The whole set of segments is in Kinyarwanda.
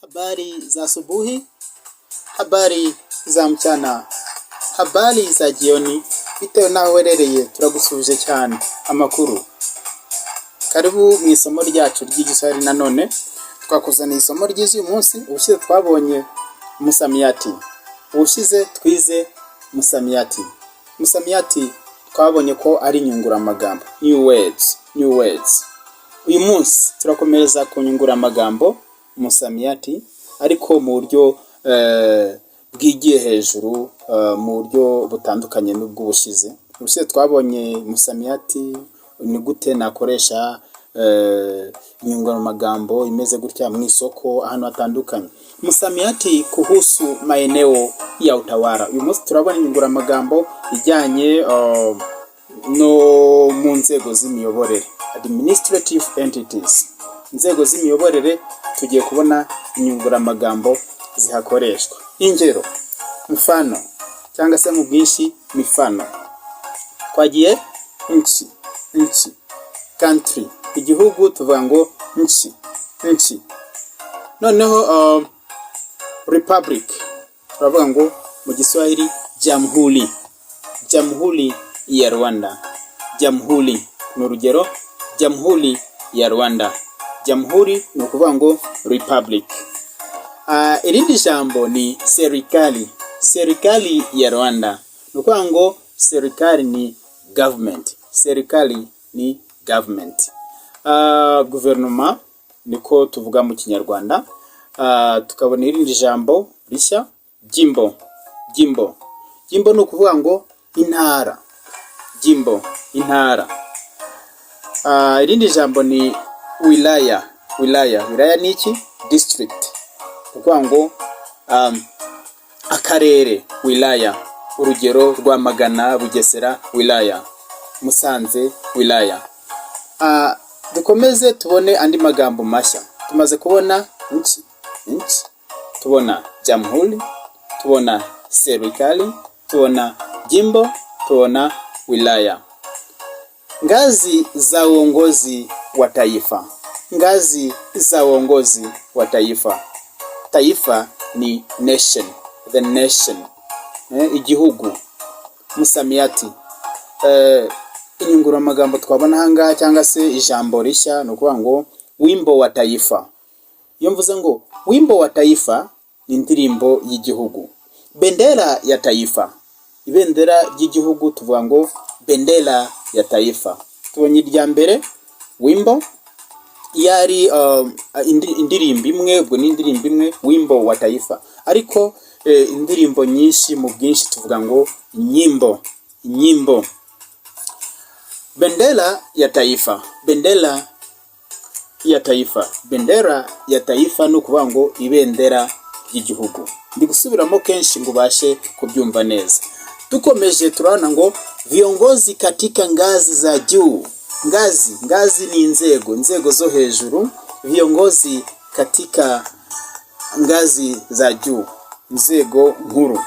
Habari za asubuhi, habari za mchana, habari za jioni, bitewe naho uherereye turagusubije cyane. Amakuru, karibu mu isomo ryacu ry'igiswahili. Nanone twakuzaniye isomo ry'uyu munsi. Ubushize twabonye musamiati, ubushize twize musamiati. Musamiati twabonye ko ari inyunguramagambo, new words. Uyu munsi turakomereza ku nyunguramagambo musamiati, ariko mu buryo bwigiye hejuru, mu buryo butandukanye n'ubw'ubushize. Ubushize twabonye musamiati ni gute nakoresha inyunguramagambo imeze gutya mu isoko, ahantu hatandukanye. Musamiati kuhusu maeneo ya utawala. Uyu munsi turabona inyunguramagambo ijyanye no mu nzego z'imiyoborere, administrative entities, inzego z'imiyoborere. Tugiye kubona inyunguramagambo zihakoreshwa. Ingero, mfano cyangwa se mu bwinshi mifano. Twagiye nchi, country, igihugu tuvuga ngo nchi. Noneho republic, turavuga ngo mu Kiswahili jamhuri ya Rwanda. Jamhuri ni urugero, jamhuri ya Rwanda. Jamhuri ni ukuvuga ngo republic. Irindi jambo ni serikali ya Rwanda. Ni ukuvuga ngo serikali ni government. Serikali ni government. Guverinoma niko tuvuga mu Kinyarwanda. Tukabona irindi jambo rishya, jimbo ni ukuvuga ngo intara. Jimbo, intara. Irindi jambo ni wilaya ni iki? District. Ukuvuga ngo akarere, wilaya. Urugero, Rwamagana, Bugesera, wilaya. Musanze, wilaya. Dukomeze tubone andi magambo mashya. Tumaze kubona nchi, tubona jamhuri, tubona serikali, tubona jimbo, tubona wilaya. Ngazi za uongozi wa taifa. Ngazi za uongozi wa taifa. Taifa ni nation, the nation. Igihugu. Musamiati. Inyunguramagambo twabona hanga cyangwa se ijambo rishya ni ukuvuga ngo wimbo wa taifa. Iyo mvuze ngo wimbo wa taifa ni indirimbo y'igihugu. Bendera ya taifa. Ibendera ry'igihugu tuvuga ngo bendera ya taifa. Tubonye irya mbere wimbo, yari indirimbo imwe, ubwo ni indirimbo imwe, wimbo wa taifa. Ariko indirimbo nyinshi mu bwinshi tuvuga ngo nyimbo. Bendera ya taifa. Bendera ya taifa ni ukuvuga ngo ibendera ry'igihugu. Ndi gusubiramo kenshi ngo ubashe kubyumva neza. Tukomeje turabona ngo viongozi katika ngazi za juu. Ngazi ni inzego zo hejuru. Viongozi katika ngazi za juu, inzego nkuru.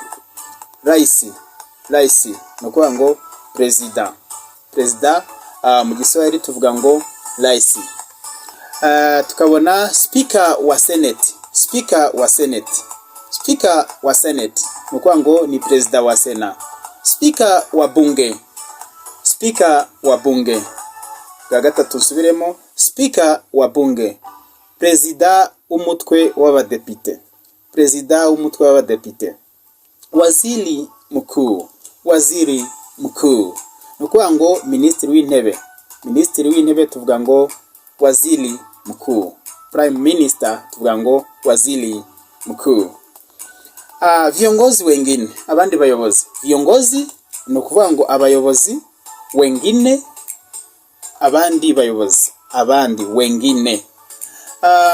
Raisi ni ukuvuga ngo president. Mu Kiswahili tuvuga ngo raisi. Tukabona speaker wa senate. Ni ukuvuga ngo ni president wa sena. Speaker wa bunge. Bwa gatatu subiremo, speaker wa bunge. President umutwe w'abadepite. Waziri mkuu. Ni ukuvuga ngo minisitiri w'intebe tuvuga ngo waziri mkuu. Prime minister tuvuga ngo waziri mkuu. Viongozi wengine, abandi bayobozi. Viongozi ni ukuvuga ngo abayobozi, wengine abandi bayobozi, abandi wengine.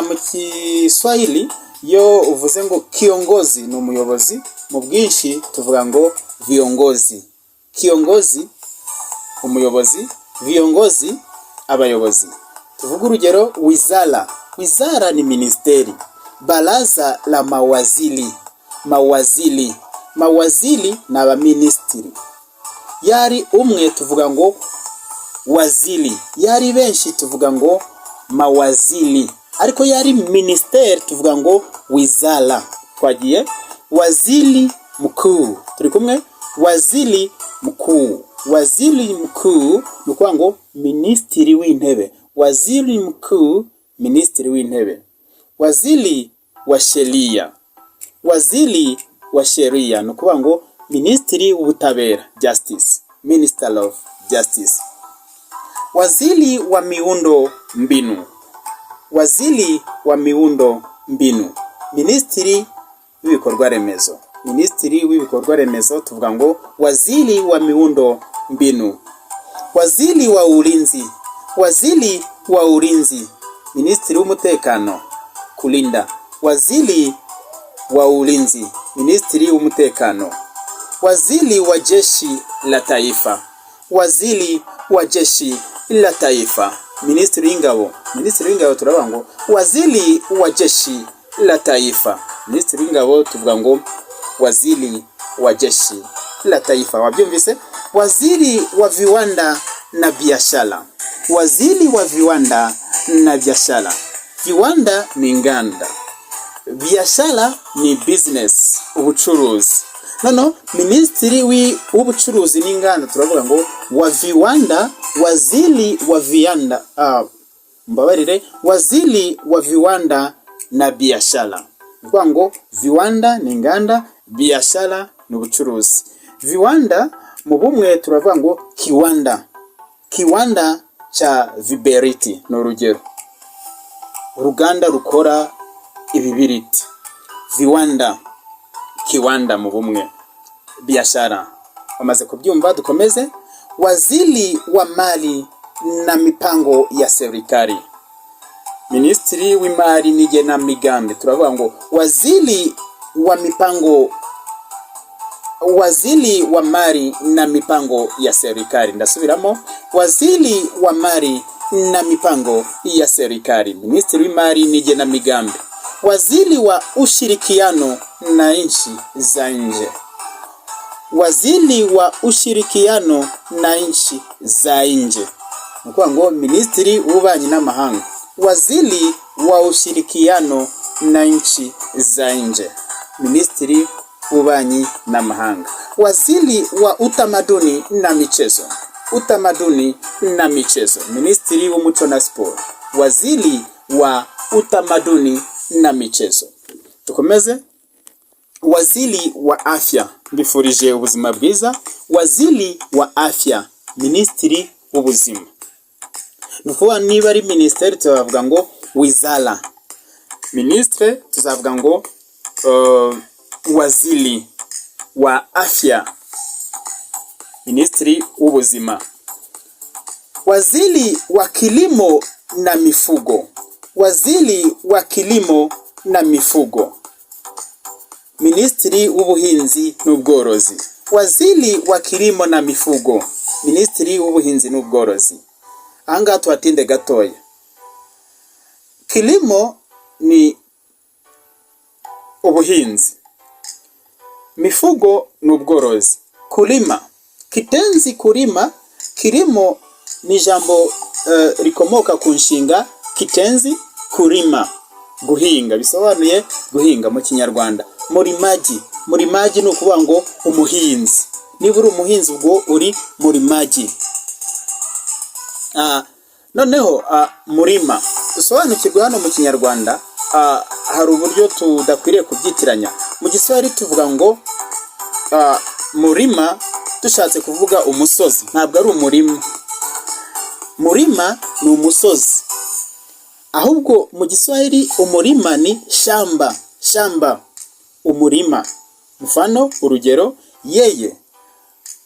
Mu Kiswahili yo uvuze ngo kiongozi ni umuyobozi, mu bwinshi tuvuga ngo viongozi. Kiongozi umuyobozi, viongozi abayobozi. Tuvuga urugero, wizara ni ministeri. Baraza la mawaziri. Mawaziri ni abaministiri. yari umwe tuvuga ngo waziri, yari benshi tuvuga ngo mawaziri, ariko yari ministeri tuvuga ngo wizara. Twagiye waziri mkuu, turi kumwe? Waziri mkuu, waziri mkuu nukuvuga ngo ministiri w'intebe, waziri mkuu, ministiri w'intebe. Waziri wa sheria, waziri wa sheria nukuvuga ngo ministiri w'ubutabera, justice, minister of justice. Waziri wa miundo mbinu, waziri wa miundo mbinu, ministiri w'ibikorwa remezo, ministiri w'ibikorwa remezo tuvuga ngo waziri wa miundo mbinu. Waziri wa ulinzi, waziri wa ulinzi, ministiri w'umutekano, kulinda, waziri wa ulinzi, ministiri w'umutekano. Waziri wa jeshi la taifa, waziri wa jeshi la taifa, ministiri w'ingabo, ministiri w'ingabo turavuga ngo waziri wa jeshi la taifa, ministiri w'ingabo tuvuga ngo waziri wa jeshi la taifa. Wabyumvise? Waziri wa viwanda na biashara, waziri wa viwanda na biashara. Viwanda ni nganda, biashara ni business, ubucuruzi. Ministiri w'ubucuruzi n'inganda turavuga ngo wa viwanda, waziri wa viwanda, mbabarire, waziri wa viwanda na biashara. Nukuvuga ngo viwanda ni inganda, biashara ni ubucuruzi. Viwanda mu bumwe turavuga ngo kiwanda, kiwanda cha viberiti ni urugero, uruganda rukora ibibiriti. Viwanda, kiwanda mu bumwe, biashara. Wamaze kubyumva? Dukomeze. Waziri wa mali na mipango ya serikali, ministiri w'imari n'igenamigambi turavuga ngo waziri wa mipango, waziri wa mali na mipango ya serikali. Ndasubiramo, waziri wa mali na mipango ya serikali, ministiri w'imari n'igenamigambi. Waziri wa ushirikiano na nchi za nje, waziri wa ushirikiano na nchi za nje nukuvuga ngo ministiri w'ububanyi n'amahanga, waziri wa ushirikiano na nchi za nje, ministiri w'ububanyi n'amahanga. Waziri wa utamaduni na michezo, utamaduni na michezo, ministiri w'umuco na sport, waziri wa utamaduni na michezo. Tukomeze. Waziri wa afya, mbifurije ubuzima bwiza. Waziri wa afya, ministiri w'ubuzima. Nukuvuga niba ari ministeri tuzavuga ngo wizara, ministre tuzavuga ngo waziri wa afya, ministiri w'ubuzima. Waziri wa kilimo na mifugo, waziri wa kilimo na mifugo, ministiri w'ubuhinzi n'ubworozi. Waziri wa kilimo na mifugo, ministiri w'ubuhinzi n'ubworozi. Anga tuatinde gatoya. Kilimo ni ubuhinzi, mifugo n'ubworozi. Kulima, kitenzi kulima, kilimo ni jambo rikomoka ku nshinga kitenzi kulima, guhinga, bisobanuye guhinga mu Kinyarwanda. Murimaji, murimaji ni ukuvuga ngo umuhinzi. Niba uri umuhinzi ubwo uri murimaji. Noneho murima dusobanukirwe hano mu Kinyarwanda, hari uburyo tudakwiriye kubyitiranya. Mu Giswahili tuvuga ngo murima dushatse kuvuga umusozi, ntabwo ari umurima. Murima ni umusozi, ahubwo mu Giswahili umurima ni shamba, shamba, umurima. Mfano, urugero, yeye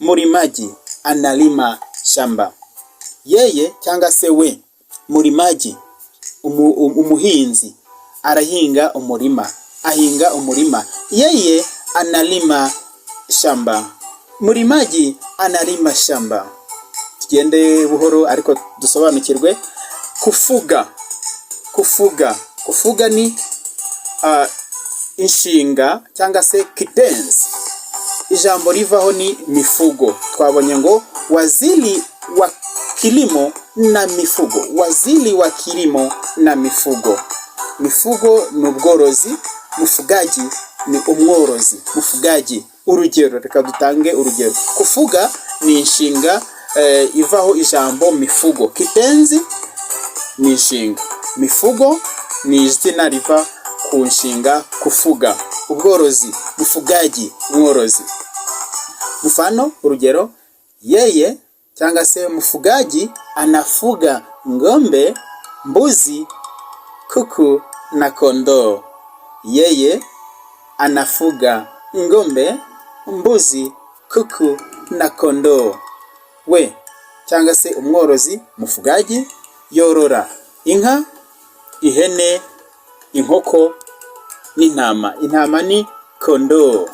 murimaji analima shamba. Yeye cyangwa se we murimaji, umuhinzi arahinga umurima, ahinga umurima. Yeye analima shamba, murimaji analima shamba. Tugende buhoro ariko dusobanukirwe. Kufuga, kufuga, kufuga ni inshinga cyangwa se kitenzi. ijambo rivaho ni mifugo. Twabonye ngo waziri wa kilimo na mifugo, waziri wa kilimo na mifugo. Mifugo ni ubworozi, mufugaji ni umworozi. Mufugaji, urugero, reka dutange urugero. Kufuga ni inshinga ivaho ijambo mifugo. Kitenzi ni inshinga, mifugo ni izina riva ku nshinga kufuga. Ubworozi, mufugaji, umworozi. Mfano, urugero, yeye cyangwa se mfugaji anafuga ng'ombe, mbuzi, kuku na kondoo. Yeye anafuga ng'ombe, mbuzi, kuku na kondoo. We cyangwa se umworozi, mfugaji, yorora inka, ihene, inkoko n'intama. Intama ni kondoo.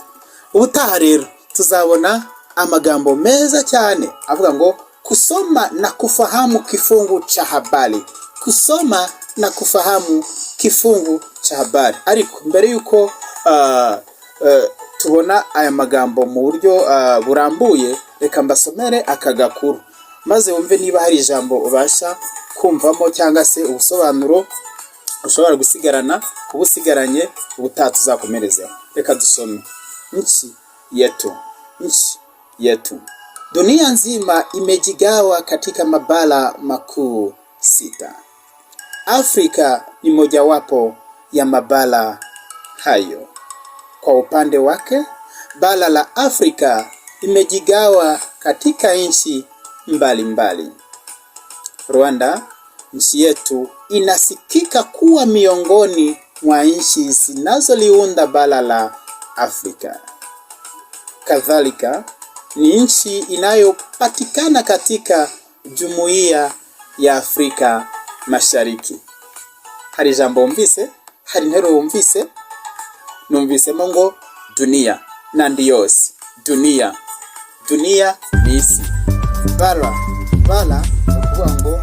Ubutaha rero tuzabona amagambo meza cyane avuga ngo kusoma na kufahamu kifungu cha habari. Kusoma na kufahamu kifungu cha habari. Ariko mbere yuko tubona aya magambo mu buryo burambuye, reka mbasomere aka gakuru maze wumve niba hari ijambo ubasha kumvamo cyangwa se ubusobanuro ushobora gusigarana ubusigaranye ubutaha tuzakomerezeho. Reka dusome. Nchi yetu. Dunia nzima imejigawa katika mabara makuu 6. Afrika ni mojawapo ya mabara hayo. Kwa upande wake, bara la Afrika imejigawa katika nchi mbalimbali. Rwanda, nchi yetu, inasikika kuwa miongoni mwa nchi zinazoliunda bara la Afrika. Kadhalika, ni nchi inayopatikana katika Jumuiya ya Afrika Mashariki. Hari jambo wumvise? Hari interuro wumvise? Numvisemo ngo dunia nandi yose. Dunia ni isi. Bara ukuvuga ngo